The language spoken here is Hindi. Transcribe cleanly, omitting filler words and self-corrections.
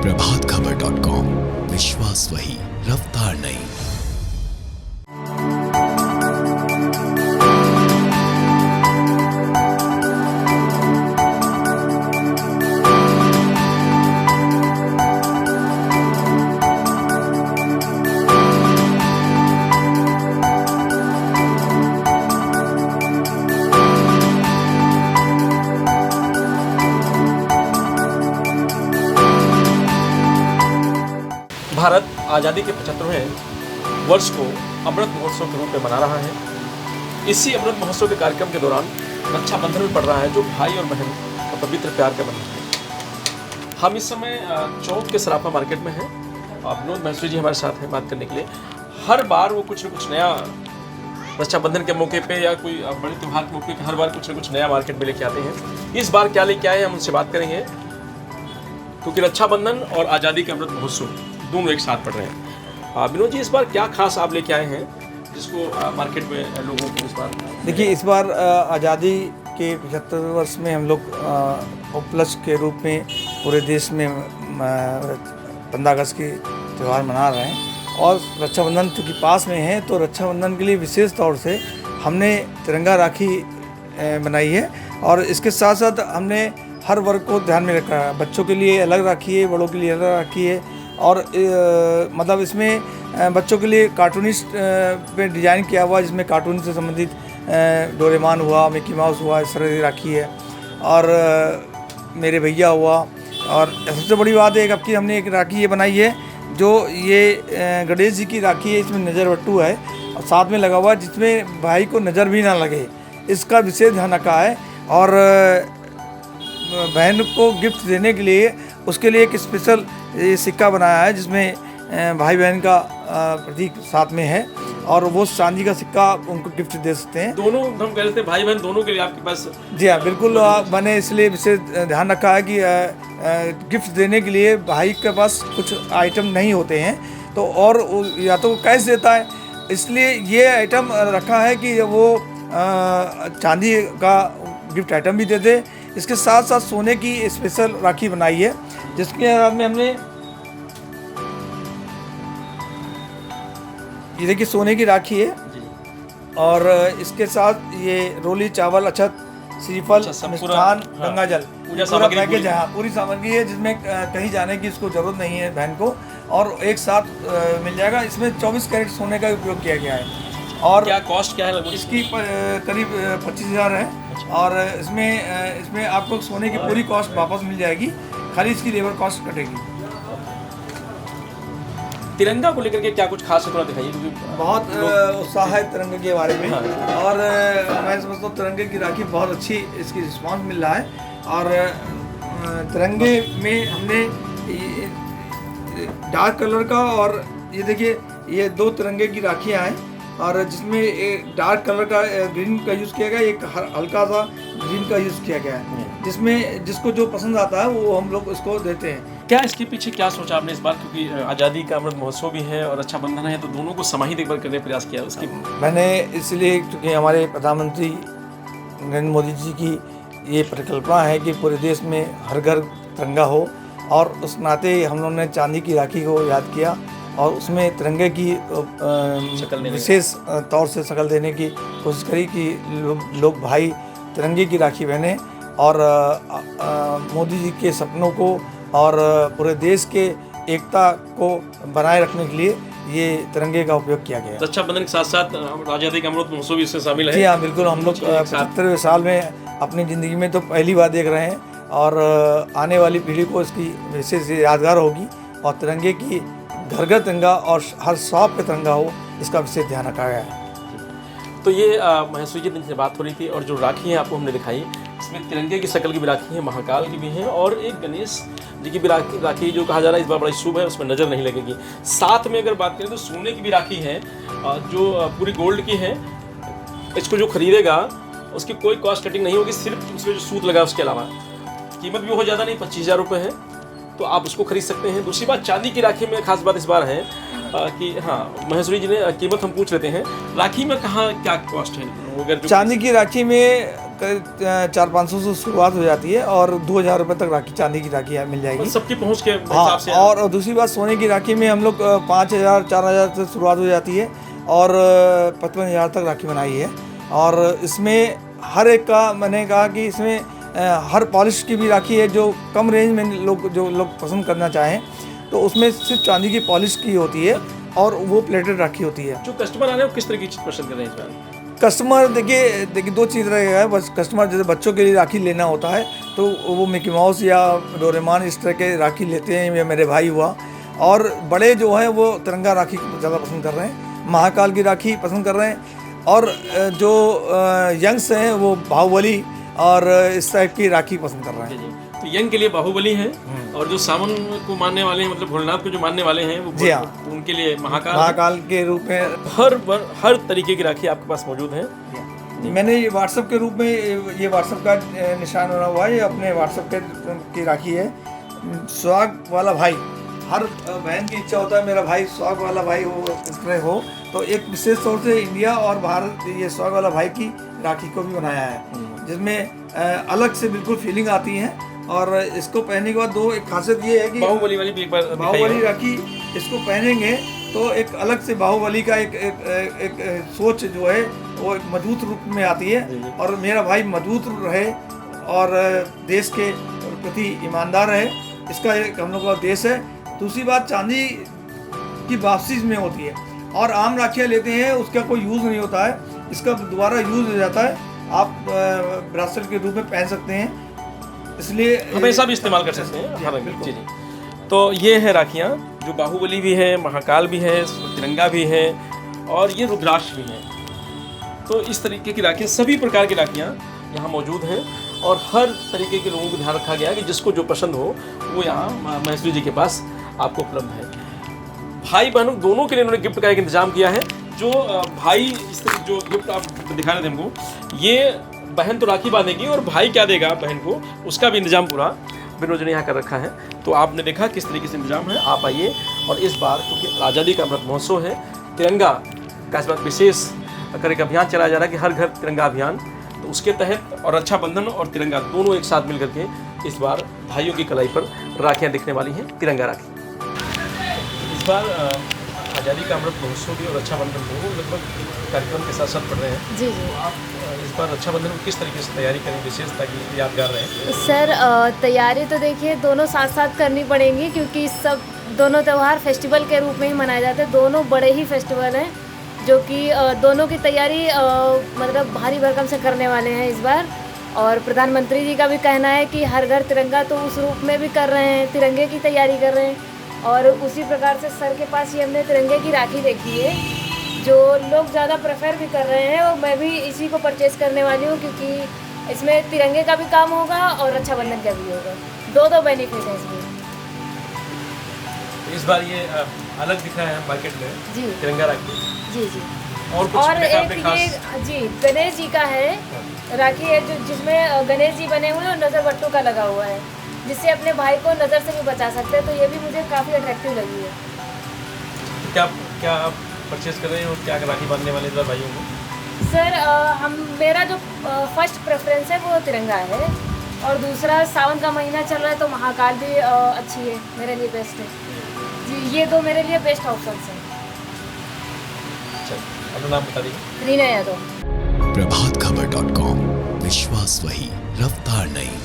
प्रभातखबर.com, विश्वास वही, रफ्तार नहीं। भारत आज़ादी के 75वें वर्ष को अमृत महोत्सव के रूप में मना रहा है। इसी अमृत महोत्सव के कार्यक्रम के दौरान रक्षाबंधन भी पड़ रहा है, जो भाई और बहन का पवित्र प्यार का बंधन है। हम इस समय चौक के सराफा मार्केट में हैं और विनोद महेश्वरी जी हमारे साथ हैं बात करने के लिए। हर बार वो कुछ न कुछ नया रक्षाबंधन के मौके पे या कोई बड़े त्यौहार के मौके पे हर बार कुछ न कुछ नया मार्केट में लेके आते हैं। इस बार क्या लेके आए हैं, हम उनसे बात करेंगे, क्योंकि रक्षाबंधन और आज़ादी के अमृत महोत्सव दोनों एक साथ पड़ रहे हैं। विनोद जी, इस बार क्या खास आप लेके आए हैं जिसको मार्केट में लोगों को इस बार? देखिए, इस बार आज़ादी के 75 वर्ष में हम लोग उपलक्ष्य के रूप में पूरे देश में 15 अगस्त की त्यौहार मना रहे हैं। और रक्षाबंधन चूँकि पास में है, तो रक्षाबंधन के लिए विशेष तौर से हमने तिरंगा राखी बनाई है। और इसके साथ साथ हमने हर वर्ग को ध्यान में रखा है। बच्चों के लिए अलग राखी है, बड़ों के लिए अलग राखी है। और मतलब इसमें बच्चों के लिए कार्टूनिस्ट पे डिज़ाइन किया हुआ, जिसमें कार्टून से संबंधित डोरेमोन हुआ, मिकी माउस हुआ, इस तरह की राखी है। और मेरे भैया हुआ। और सबसे बड़ी बात है, अब की हमने एक राखी ये बनाई है, जो ये गणेश जी की राखी है। इसमें नज़र बट्टू है और साथ में लगा हुआ है, जिसमें भाई को नज़र भी ना लगे, इसका विशेष ध्यान रखा है। और बहन को गिफ्ट देने के लिए उसके लिए एक स्पेशल ये सिक्का बनाया है, जिसमें भाई बहन का प्रतीक साथ में है। और वो चांदी का सिक्का उनको गिफ्ट दे सकते हैं। दोनों हम कह रहे थे भाई बहन दोनों के लिए आपके पास? जी हाँ, बिल्कुल। मैंने इसलिए विशेष ध्यान रखा है कि गिफ्ट देने के लिए भाई के पास कुछ आइटम नहीं होते हैं, तो और या तो कैश देता है, इसलिए ये आइटम रखा है कि वो चांदी का गिफ्ट आइटम भी दे दे। इसके साथ साथ सोने की स्पेशल राखी बनाई है, जिसके बाद में हमने ये देखिए सोने की राखी है। और इसके साथ ये रोली, चावल, अक्षत, श्रीफल, मिष्ठान, गंगा जल, पूरा पैकेज है। पूरी सामग्री है, जिसमें कहीं जाने की इसको ज़रूरत नहीं है बहन को, और एक साथ मिल जाएगा। इसमें 24 कैरेट सोने का उपयोग किया गया है। और क्या कॉस्ट क्या है लगभग इसकी? करीब 25,000 है। और इसमें आपको सोने की पूरी कॉस्ट वापस मिल जाएगी, खाली इसकी लेबर कॉस्ट कटेगी। तिरंगा को लेकर के क्या कुछ खास है, थोड़ा दिखाइए, क्योंकि बहुत उत्साह है तिरंगे के बारे में। हाँ। और मैं समझता हूँ तिरंगे की राखी बहुत अच्छी इसकी रिस्पांस मिल रहा है। और तिरंगे में हमने डार्क कलर का, और ये देखिए ये 2 तिरंगे की राखियाँ हैं, और जिसमें एक डार्क कलर का ग्रीन का यूज़ किया गया है, एक हल्का सा ग्रीन का यूज़ किया गया है, जिसमें जिसको जो पसंद आता है वो हम लोग इसको देते हैं। क्या इसके पीछे क्या सोचा आपने इस बार, क्योंकि आज़ादी का अमृत महोत्सव भी है और रक्षाबंधन है, तो दोनों को समाहित एक बार करने का प्रयास किया उसकी? मैंने इसलिए, क्योंकि हमारे प्रधानमंत्री नरेंद्र मोदी जी की ये परिकल्पना है कि पूरे देश में हर घर तिरंगा हो, और उस नाते हम लोगों ने चांदी की राखी को याद किया और उसमें तिरंगे की विशेष तौर से शक्ल देने की कोशिश करी कि लोग भाई तिरंगे की राखी पहने। और मोदी जी के सपनों को और पूरे देश के एकता को बनाए रखने के लिए ये तिरंगे का उपयोग किया गया। रक्षाबंधन के साथ साथ आज़ादी का अमृत महोत्सव भी इसमें शामिल है? जी हाँ, बिल्कुल। हम लोग 75वें साल में अपनी ज़िंदगी में तो पहली बार देख रहे हैं, और आने वाली पीढ़ी को इसकी विशेष यादगार होगी। और तिरंगे की घर घर तिरंगा और हर शॉप पे तिरंगा हो, इसका विशेष ध्यान रखा गया है। तो ये महेश्वरी जी से बात हो रही थी, और जो राखी है आपको हमने दिखाई, इसमें तिरंगे की शक्ल की भी राखी है, महाकाल की भी है, और एक गणेश जी की भी राखी जो कहा जा रहा है इस बार बड़ा शुभ है, उसमें नज़र नहीं लगेगी। साथ में अगर बात करें तो सोने की भी राखी है, जो पूरी गोल्ड की है। इसको जो खरीदेगा उसकी कोई कॉस्ट कटिंग नहीं होगी, सिर्फ उसमें जो सूत लगा उसके अलावा। कीमत भी बहुत ज़्यादा नहीं, 25,000 रुपये है, तो आप उसको खरीद सकते हैं। दूसरी बात, चांदी की राखी में खास बात इस बार है कि हाँ, महेश्वरी जी ने कीमत हम पूछ लेते हैं, राखी में कहाँ क्या कॉस्ट है? अगर चांदी की राखी में करीब 400-500 से शुरुआत हो जाती है और 2,000 रुपये तक राखी, चांदी की राखी मिल जाएगी। सबकी पहुंच के हाँ, हिसाब से। और दूसरी बात, सोने की राखी में हम लोग 5,000 4,000 से शुरुआत हो जाती है और 55,000 तक राखी बनाई है। और इसमें हर एक का, मैंने कहा कि इसमें हर पॉलिश की भी राखी है, जो कम रेंज में जो लोग पसंद करना चाहें तो उसमें सिर्फ चांदी की पॉलिश की होती है और वो प्लेटेड राखी होती है। जो कस्टमर आ रहे हैं वो किस तरह की चीज़ पसंद कर रहे हैं इस बार? कस्टमर देखिए 2 चीज़ रहेगा। बस कस्टमर जैसे बच्चों के लिए राखी लेना होता है तो वो मिकी माउस या डोरेमोन इस तरह के राखी लेते हैं, या मेरे भाई हुआ। और बड़े जो हैं वो तिरंगा राखी ज़्यादा पसंद कर रहे हैं, महाकाल की राखी पसंद कर रहे हैं। और जो यंग्स हैं वो बाहुबली और इस टाइप की राखी पसंद कर रहे हैं। तो यंग के लिए बाहुबली है और जो सावन को मानने वाले हैं, मतलब भोलेनाथ को जो मानने वाले हैं वो, जी हाँ, तो उनके लिए महाकाल के रूप में हर तरीके की राखी आपके पास मौजूद है। मैंने ये व्हाट्सएप के रूप में, ये व्हाट्सएप का निशान बना हुआ है, ये अपने व्हाट्सएप की राखी है। सुहाग वाला भाई, हर बहन की इच्छा होता है मेरा भाई सुहाग वाला भाई हो, इस तरह हो। तो एक विशेष तौर से इंडिया और भारत ये सुहाग वाला भाई की राखी को भी बनाया है, जिसमें अलग से बिल्कुल फीलिंग आती है। और इसको पहनने के बाद एक खासियत ये है कि बाहुबली वाली भी एक बार बाहुबली राखी इसको पहनेंगे तो एक अलग से बाहुबली का एक सोच जो है वो एक मजबूत रूप में आती है। और मेरा भाई मजबूत रहे और देश के प्रति ईमानदार रहे, इसका एक हम लोग का उद्देश्य है। दूसरी बात, चांदी की वापसी में होती है और आम राखियाँ लेते हैं उसका कोई यूज़ नहीं होता है, इसका दोबारा यूज़ हो जाता है, आप ब्रासलेट के रूप में पहन सकते हैं, इसलिए हमेशा भी इस्तेमाल कर सकते हैं। हाँ जी। तो ये है राखियाँ जो बाहुबली भी है, महाकाल भी है, तिरंगा भी है और ये रुद्राक्ष भी है। तो इस तरीके की राखियाँ, सभी प्रकार की राखियाँ यहाँ मौजूद हैं और हर तरीके के लोगों को ध्यान रखा गया है कि जिसको जो पसंद हो वो यहाँ महेश्वरी जी के पास आपको उपलब्ध है। भाई बहनों दोनों के लिए उन्होंने गिफ्ट का एक इंतजाम किया है। जो भाई इस तरह जो गिफ्ट आप दिखा रहे थे हमको, ये बहन तो राखी बांधेगी और भाई क्या देगा बहन को, उसका भी इंतजाम पूरा विनोद ने यहाँ कर रखा है। तो आपने देखा किस तरीके से इंतजाम है। आप आइए और इस बार क्योंकि आज़ादी का अमृत महोत्सव है, तिरंगा का इस बार विशेष एक अभियान चलाया जा रहा है कि हर घर तिरंगा अभियान, तो उसके तहत और रक्षाबंधन और तिरंगा दोनों एक साथ मिलकर के इस बार भाइयों की कलाई पर राखियाँ दिखने वाली हैं, तिरंगा राखी। इस बार आज़ादी का अमृत महोत्सव भी और रक्षाबंधन दोनों लगभग कार्यक्रम के साथ साथ पढ़ रहे हैं। जी जी। आप इस बार रक्षाबंधन में किस तरीके से तैयारी करें, विशेष ताकि यादगार रहे? सर तैयारी तो देखिए दोनों साथ साथ करनी पड़ेंगी, क्योंकि सब दोनों त्यौहार फेस्टिवल के रूप में ही मनाए जाते हैं। दोनों बड़े ही फेस्टिवल हैं जो कि दोनों की तैयारी मतलब भारी भरकम से करने वाले हैं इस बार। और प्रधानमंत्री जी का भी कहना है कि हर घर तिरंगा, तो उस रूप में भी कर रहे हैं, तिरंगे की तैयारी कर रहे हैं। और उसी प्रकार से सर के पास ही हमने तिरंगे की राखी देखी है जो लोग ज़्यादा प्रेफर भी कर रहे हैं, और मैं भी इसी को परचेज़ करने वाली हूँ, क्योंकि इसमें तिरंगे का भी काम होगा और रक्षाबंधन का भी होगा, दो बेनिफिट है इसमें। इस बार ये अलग दिख रहा है मार्केट में जी तिरंगा राखी। जी जी। और कुछ और देखा एक आपने खास? ये जी गणेश जी का है राखी है, जो जिसमें गणेश जी बने हुए हैं और नज़र बट्टू का लगा हुआ है, जिससे अपने भाई को नज़र से भी बचा सकते हैं। तो ये भी मुझे काफ़ी अट्रैक्टिव लगी है। क्या आप परचेज कर रहे हैं और क्या राखी बांधने वाले इस बार भाइयों को? सर मेरा जो फर्स्ट प्रेफरेंस है वो तिरंगा है, और दूसरा सावन का महीना चल रहा है तो महाकाल भी अच्छी है, मेरे लिए बेस्ट है जी। ये दो मेरे लिए बेस्ट ऑप्शन हैं। अपना नाम बता दीजिए। रीना यादव। प्रभातखबर.com, विश्वास वही, रफ्तार नहीं।